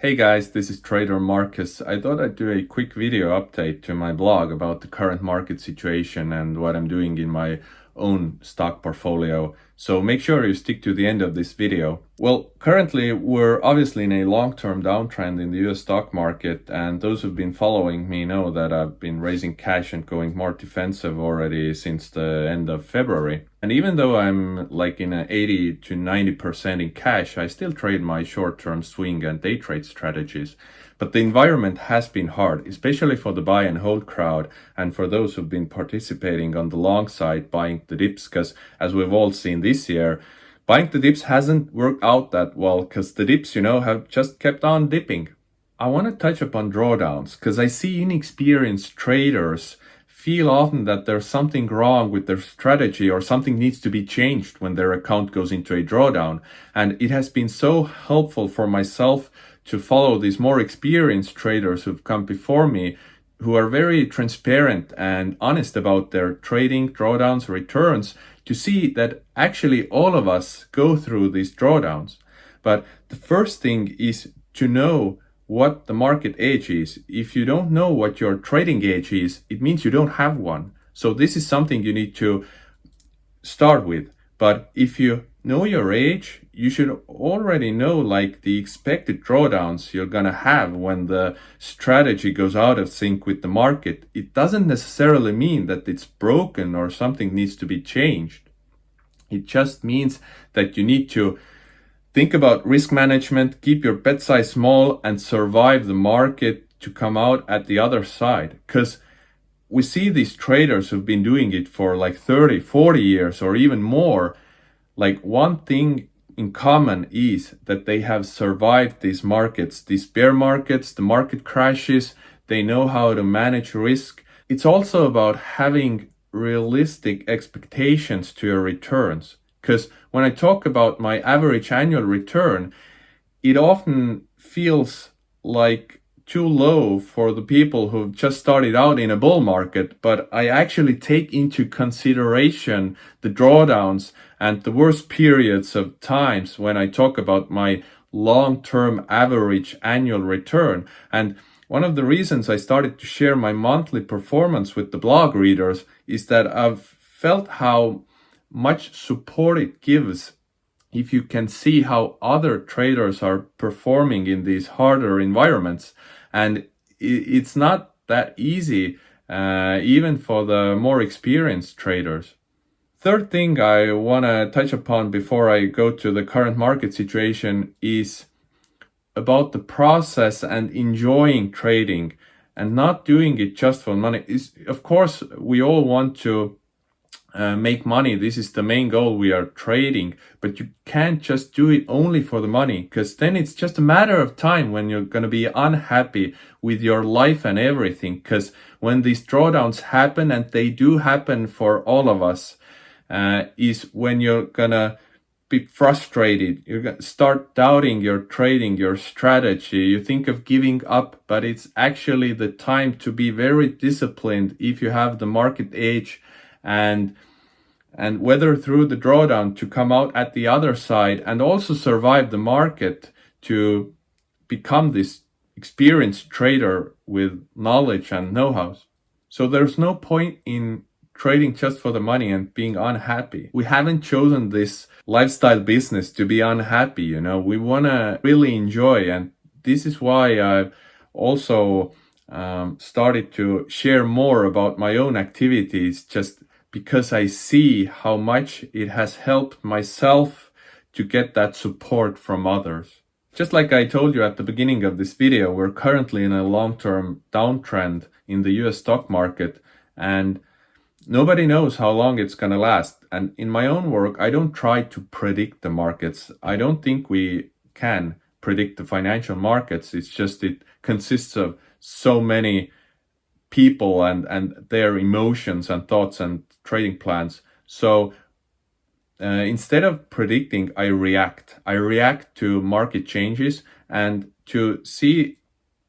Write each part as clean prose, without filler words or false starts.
Hey guys, this is Trader Markus. I thought I'd do a quick video update to my blog about the current market situation and what I'm doing in my own stock portfolio. So make sure you stick to the end of this video. Well, currently we're obviously in a long-term downtrend in the US stock market, and those who've been following me know that I've been raising cash and going more defensive already since the end of February. And even though I'm like in an 80 to 90% in cash, I still trade my short-term swing and day trade strategies. But the environment has been hard, especially for the buy and hold crowd and for those who've been participating on the long side buying the dips, because as we've all seen this year, buying the dips hasn't worked out that well because the dips, have just kept on dipping. I want to touch upon drawdowns because I see inexperienced traders feel often that there's something wrong with their strategy or something needs to be changed when their account goes into a drawdown. And it has been so helpful for myself to follow these more experienced traders who've come before me, who are very transparent and honest about their trading, drawdowns, returns, to see that actually all of us go through these drawdowns. But the first thing is to know what the market age is. If you don't know what your trading age is, it means you don't have one. So this is something you need to start with. But if you know your age, you should already know like the expected drawdowns you're gonna have when the strategy goes out of sync with the market. It doesn't necessarily mean that it's broken or something needs to be changed. It just means that you need to think about risk management, keep your bet size small, and survive the market to come out at the other side. Because we see these traders who've been doing it for like 30, 40 years or even more. Like one thing in common is that they have survived these markets, these bear markets, the market crashes. They know how to manage risk. It's also about having realistic expectations to your returns. Because when I talk about my average annual return, it often feels like too low for the people who've just started out in a bull market, but I actually take into consideration the drawdowns and the worst periods of times when I talk about my long-term average annual return. And one of the reasons I started to share my monthly performance with the blog readers is that I've felt how much support it gives if you can see how other traders are performing in these harder environments. And it's not that easy, even for the more experienced traders. Third thing I want to touch upon before I go to the current market situation is about the process and enjoying trading and not doing it just for money. Of course, we all want to make money. This is the main goal. We are trading, but you can't just do it only for the money, because then it's just a matter of time when you're going to be unhappy with your life and everything. Because when these drawdowns happen, and they do happen for all of us, is when you're gonna be frustrated. You're gonna start doubting your trading, your strategy. You think of giving up, but it's actually the time to be very disciplined if you have the market age and weather through the drawdown to come out at the other side and also survive the market to become this experienced trader with knowledge and know-how. So there's no point in trading just for the money and being unhappy. We haven't chosen this lifestyle business to be unhappy, we want to really enjoy. And this is why I've also started to share more about my own activities, just because I see how much it has helped myself to get that support from others. Just like I told you at the beginning of this video, we're currently in a long-term downtrend in the US stock market, and nobody knows how long it's going to last. And in my own work, I don't try to predict the markets. I don't think we can predict the financial markets. It's just it consists of so many people and their emotions and thoughts and trading plans. So instead of predicting, I react. I react to market changes, and to see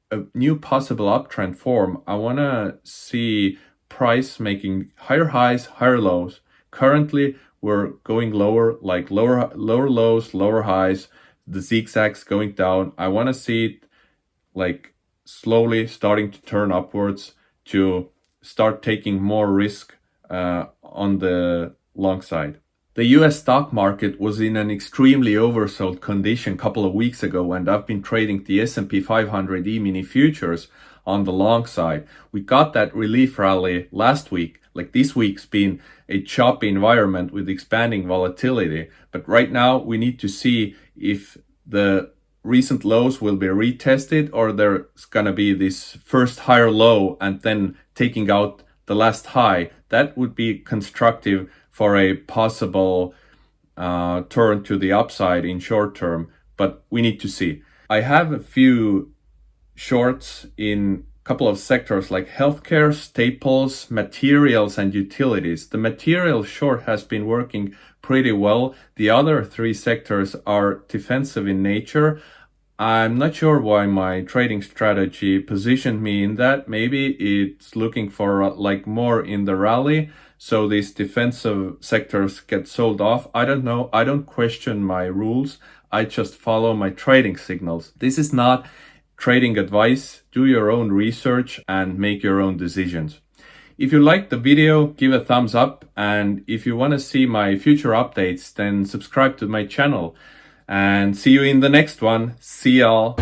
a new possible uptrend form, I want to see price making higher highs, higher lows. Currently, we're going lower, like lower lows, lower highs, the zigzags going down. I want to see it like slowly starting to turn upwards to start taking more risk on the long side. The US stock market was in an extremely oversold condition a couple of weeks ago, and I've been trading the S&P 500 E-mini futures on the long side. We got that relief rally last week. Like, this week's been a choppy environment with expanding volatility, but right now we need to see if the recent lows will be retested or there's gonna be this first higher low and then taking out the last high. That would be constructive for a possible turn to the upside in short term, but we need to see. I have a few shorts in a couple of sectors like healthcare, staples, materials, and utilities. The material short has been working pretty well. The other three sectors are defensive in nature. I'm not sure why my trading strategy positioned me in that. Maybe it's looking for like more in the rally, so these defensive sectors get sold off. I don't know. I don't question my rules. I just follow my trading signals. This is not trading advice. Do your own research and make your own decisions. If you liked the video, give a thumbs up, and if you want to see my future updates, then subscribe to my channel. And see you in the next one. See y'all.